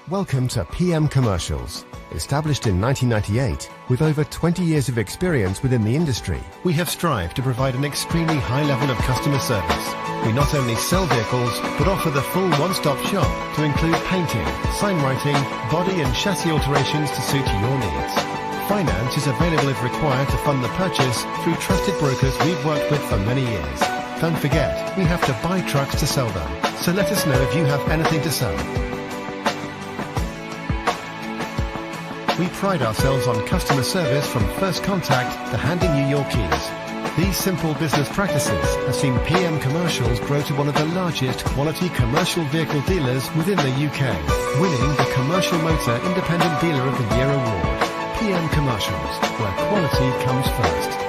Welcome to PM Commercials. Established in 1998, with over 20 years of experience within the industry, we have strived to provide an extremely high level of customer service. We not only sell vehicles, but offer the full one-stop shop to include painting, sign writing, body and chassis alterations to suit your needs. Finance is available if required to fund the purchase through trusted brokers we've worked with for many years. Don't forget, we have to buy trucks to sell them, so let us know if you have anything to sell. We pride ourselves on customer service from first contact to handing you your keys. These simple business practices have seen PM Commercials grow to one of the largest quality commercial vehicle dealers within the UK, winning the Commercial Motor Independent Dealer of the Year award. PM Commercials, where quality comes first.